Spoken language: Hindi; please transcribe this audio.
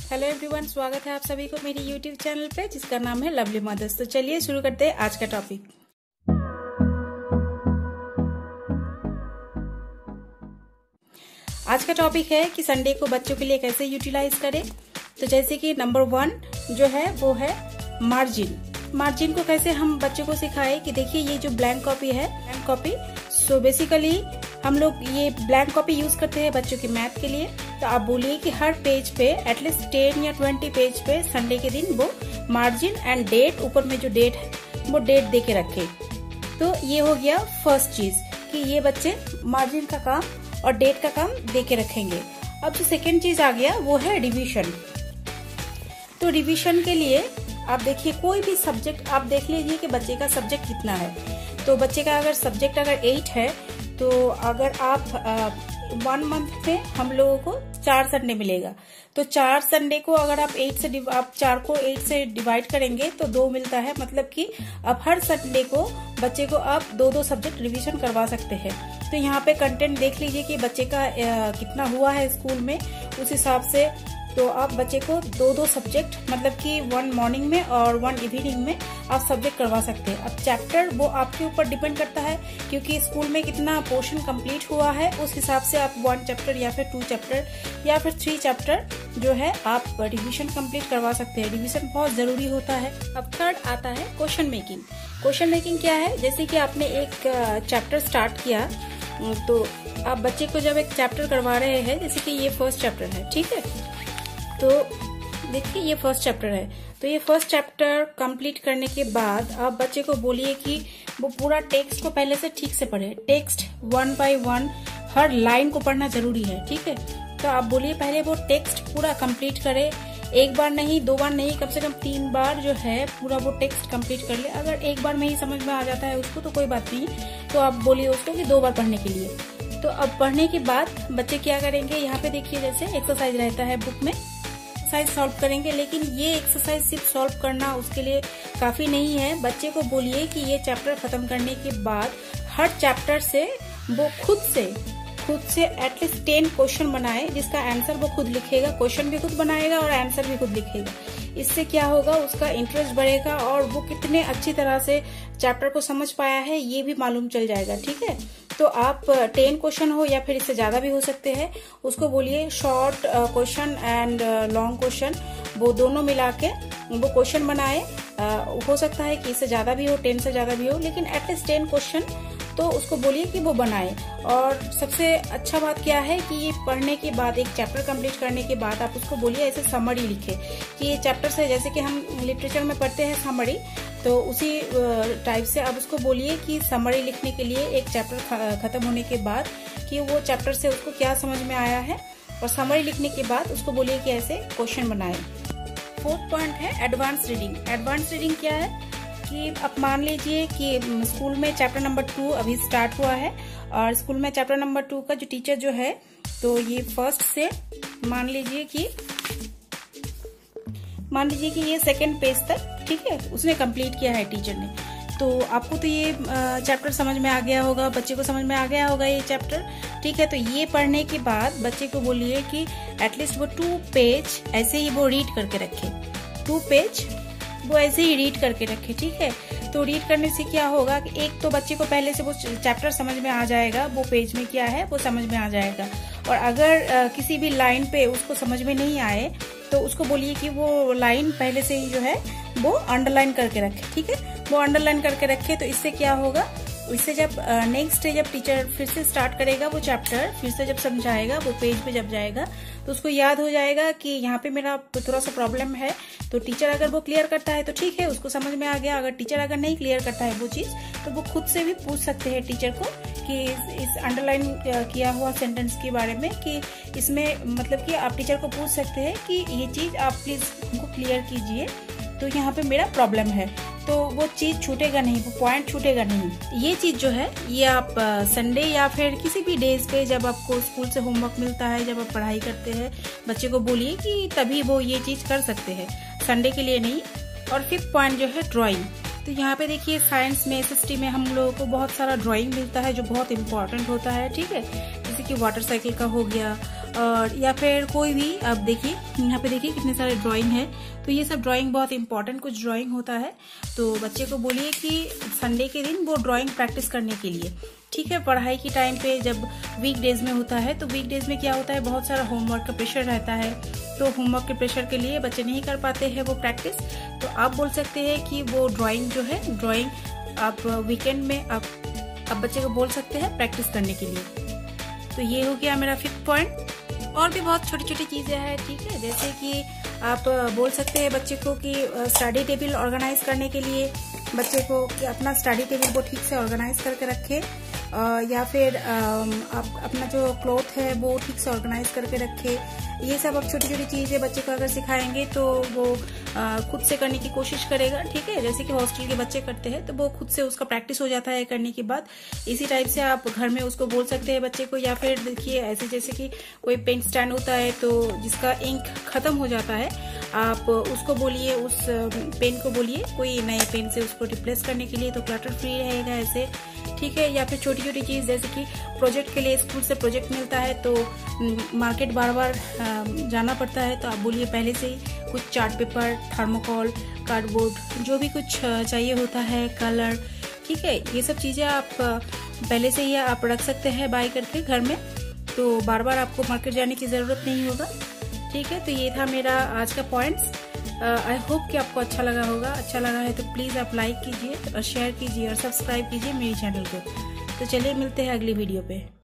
हेलो एवरीवन, स्वागत है आप सभी को मेरी यूट्यूब चैनल पे जिसका नाम है लवली मदर्स। तो चलिए शुरू करते हैं आज का टॉपिक। आज का टॉपिक है कि संडे को बच्चों के लिए कैसे यूटिलाइज करें। तो जैसे कि नंबर 1 जो है वो है मार्जिन। मार्जिन को कैसे हम बच्चों को सिखाएं कि देखिए ये जो ब्लैंक कॉपी है, ब्लैंक कॉपी, सो बेसिकली हम लोग ये ब्लैंक कॉपी यूज करते हैं बच्चों के मैथ के लिए। तो आप बोलिए कि हर पेज पे एटलीस्ट 10 या 20 पेज पे संडे के दिन वो मार्जिन एंड डेट, ऊपर में जो डेट है वो डेट दे के रखे। तो ये हो गया फर्स्ट चीज कि ये बच्चे मार्जिन का काम और डेट का काम दे के रखेंगे। अब जो सेकेंड चीज आ गया वो है रिवीजन। तो रिवीजन के लिए आप देखिए कोई भी सब्जेक्ट आप देख लीजिए कि बच्चे का सब्जेक्ट कितना है। तो बच्चे का अगर सब्जेक्ट अगर 8 है तो अगर आप 1 मंथ में हम लोगों को 4 संडे मिलेगा। तो 4 संडे को अगर आप 4 को 8 से डिवाइड करेंगे तो 2 मिलता है। मतलब कि अब हर संडे को बच्चे को आप 2-2 सब्जेक्ट रिवीजन करवा सकते हैं। तो यहाँ पे कंटेंट देख लीजिए कि बच्चे का कितना हुआ है स्कूल में, उस हिसाब से तो आप बच्चे को 2-2 सब्जेक्ट, मतलब कि 1 मॉर्निंग में और 1 इवनिंग में आप सब्जेक्ट करवा सकते हैं। अब चैप्टर वो आपके ऊपर डिपेंड करता है क्योंकि स्कूल में कितना पोर्शन कंप्लीट हुआ है, उस हिसाब से आप 1 चैप्टर या फिर 2 चैप्टर या फिर 3 चैप्टर जो है आप रिवीजन कंप्लीट करवा सकते हैं। रिवीजन बहुत जरूरी होता है। अब थर्ड आता है क्वेश्चन मेकिंग। क्वेश्चन मेकिंग क्या है? जैसे कि आपने एक चैप्टर स्टार्ट किया तो आप बच्चे को जब एक चैप्टर करवा रहे हैं, जैसे कि ये फर्स्ट चैप्टर है, ठीक है, तो देखिए ये फर्स्ट चैप्टर है। तो ये फर्स्ट चैप्टर कंप्लीट करने के बाद आप बच्चे को बोलिए कि वो पूरा टेक्स्ट को पहले से ठीक से पढ़े। टेक्स्ट 1 by 1 हर लाइन को पढ़ना जरूरी है, ठीक है। तो आप बोलिए पहले वो टेक्स्ट पूरा कंप्लीट करे, 1 बार नहीं, 2 बार नहीं, कम से कम 3 बार जो है पूरा वो टेक्स्ट कंप्लीट कर ले। अगर 1 बार में ही समझ में आ जाता है उसको तो कोई बात नहीं, तो आप बोलिए उसको कि 2 बार पढ़ने के लिए। तो अब पढ़ने के बाद बच्चे क्या करेंगे, यहाँ पे देखिए जैसे एक्सरसाइज रहता है बुक में, एक्सरसाइज सॉल्व करेंगे। लेकिन ये एक्सरसाइज सिर्फ सॉल्व करना उसके लिए काफी नहीं है। बच्चे को बोलिए कि ये चैप्टर खत्म करने के बाद हर चैप्टर से वो खुद से एटलीस्ट 10 क्वेश्चन बनाए जिसका आंसर वो खुद लिखेगा। क्वेश्चन भी खुद बनाएगा और आंसर भी खुद लिखेगा। इससे क्या होगा, उसका इंटरेस्ट बढ़ेगा और वो कितने अच्छी तरह से चैप्टर को समझ पाया है ये भी मालूम चल जाएगा, ठीक है। तो आप 10 क्वेश्चन हो या फिर इससे ज्यादा भी हो सकते हैं, उसको बोलिए short question and long question, वो दोनों मिला के वो क्वेश्चन बनाए। हो सकता है कि इससे ज्यादा भी हो, 10 से ज्यादा भी हो, लेकिन एटलीस्ट 10 क्वेश्चन तो उसको बोलिए कि वो बनाए। और सबसे अच्छा बात क्या है कि ये पढ़ने के बाद, एक चैप्टर कंप्लीट करने के बाद आप उसको बोलिए ऐसे समरी लिखे कि ये चैप्टर से, जैसे कि हम लिटरेचर में पढ़ते हैं समरी, तो उसी टाइप से आप उसको बोलिए कि समरी लिखने के लिए एक चैप्टर खत्म होने के बाद कि वो चैप्टर से उसको क्या समझ में आया है, और समरी लिखने के बाद उसको बोलिए कि ऐसे क्वेश्चन बनाए। 4th पॉइंट है एडवांस रीडिंग। एडवांस रीडिंग क्या है कि आप मान लीजिए कि स्कूल में चैप्टर नंबर 2 अभी स्टार्ट हुआ है और स्कूल में चैप्टर नंबर 2 का जो टीचर जो है, तो ये फर्स्ट से मान लीजिए कि ये 2nd पेज तक, ठीक है, उसने कंप्लीट किया है टीचर ने। तो आपको तो ये चैप्टर समझ में आ गया होगा, बच्चे को समझ में आ गया होगा ये चैप्टर, ठीक है। तो ये पढ़ने के बाद बच्चे को बोलिए कि एटलीस्ट वो 2 पेज ऐसे ही वो रीड करके रखे। 2 पेज वो ऐसे ही रीड करके रखे, ठीक है। तो रीड करने से क्या होगा कि एक तो बच्चे को पहले से वो चैप्टर समझ में आ जाएगा, वो पेज में क्या है वो समझ में आ जाएगा। और अगर किसी भी लाइन पे उसको समझ में नहीं आए तो उसको बोलिए कि वो लाइन पहले से ही जो है वो अंडरलाइन करके रखे, ठीक है, वो अंडरलाइन करके रखे। तो इससे क्या होगा, इससे जब नेक्स्ट डे जब टीचर फिर से स्टार्ट करेगा वो चैप्टर, फिर से जब समझाएगा वो पेज पे जब जाएगा तो उसको याद हो जाएगा कि यहाँ पे मेरा थोड़ा सा प्रॉब्लम है। तो टीचर अगर वो क्लियर करता है तो ठीक है, उसको समझ में आ गया। अगर टीचर अगर नहीं क्लियर करता है वो चीज, तो वो खुद से भी पूछ सकते हैं टीचर को कि इस अंडरलाइन किया हुआ सेंटेंस के बारे में, कि इसमें मतलब कि आप टीचर को पूछ सकते हैं कि ये चीज आप प्लीज हमको क्लियर कीजिए, तो यहाँ पे मेरा प्रॉब्लम है। तो वो चीज छूटेगा नहीं, वो पॉइंट छूटेगा नहीं। ये चीज जो है ये आप संडे या फिर किसी भी डेज पे जब आपको स्कूल से होमवर्क मिलता है, जब आप पढ़ाई करते हैं, बच्चे को बोलिए कि तभी वो ये चीज कर सकते हैं, संडे के लिए नहीं। और 5th पॉइंट जो है ड्राइंग। तो यहाँ पे देखिए साइंस में, SST में हम लोगों को बहुत सारा ड्राइंग मिलता है जो बहुत इम्पोर्टेंट होता है, ठीक है। जैसे कि वाटर साइकिल का हो गया, और या फिर कोई भी, आप देखिए यहाँ पे देखिए कितने सारे ड्राइंग है। तो ये सब ड्राइंग बहुत इंपॉर्टेंट कुछ ड्राइंग होता है। तो बच्चे को बोलिए कि संडे के दिन वो ड्राइंग प्रैक्टिस करने के लिए, ठीक है। पढ़ाई की टाइम पे जब वीक डेज में होता है, तो वीक डेज में क्या होता है, बहुत सारा होमवर्क का प्रेशर रहता है। तो होमवर्क के प्रेशर के लिए बच्चे नहीं कर पाते हैं वो प्रैक्टिस। तो आप बोल सकते हैं कि वो ड्राइंग जो है, ड्राइंग आप वीकेंड में आप बच्चे को बोल सकते हैं प्रैक्टिस करने के लिए। तो ये हो गया मेरा 5th पॉइंट। और भी बहुत छोटी छोटी चीजें हैं, ठीक है। जैसे कि आप बोल सकते हैं बच्चे को कि स्टडी टेबल ऑर्गेनाइज करने के लिए बच्चे को कि अपना स्टडी टेबल को ठीक से ऑर्गेनाइज करके रखे, या फिर आप अपना जो क्लॉथ है वो ठीक से ऑर्गेनाइज करके रखे। ये सब अब छोटी छोटी चीजें बच्चे को अगर सिखाएंगे तो वो खुद से करने की कोशिश करेगा, ठीक है। जैसे कि हॉस्टल के बच्चे करते हैं तो वो खुद से उसका प्रैक्टिस हो जाता है करने के बाद। इसी टाइप से आप घर में उसको बोल सकते हैं बच्चे को, या फिर देखिए ऐसे जैसे कि कोई पेन स्टैंड होता है तो जिसका इंक खत्म हो जाता है, आप उसको बोलिए, उस पेन को बोलिए कोई नए पेन से उसको रिप्लेस करने के लिए, तो क्लटर फ्री रहेगा ऐसे, ठीक है। या फिर छोटी छोटी चीज जैसे कि प्रोजेक्ट के लिए स्कूल से प्रोजेक्ट मिलता है तो मार्केट बार बार जाना पड़ता है, तो आप बोलिए पहले से ही कुछ चार्ट पेपर, थर्मोकॉल, कार्डबोर्ड, जो भी कुछ चाहिए होता है, कलर, ठीक है। ये सब चीजें आप पहले से ही आप रख सकते हैं बाय करके घर में, तो बार बार आपको मार्केट जाने की जरूरत नहीं होगा, ठीक है। तो ये था मेरा आज का पॉइंट्स। आई होप कि आपको अच्छा लगा होगा। अच्छा लगा है तो प्लीज आप लाइक कीजिए और शेयर कीजिए और सब्सक्राइब कीजिए मेरे चैनल को। तो चलिए मिलते हैं अगली वीडियो पे।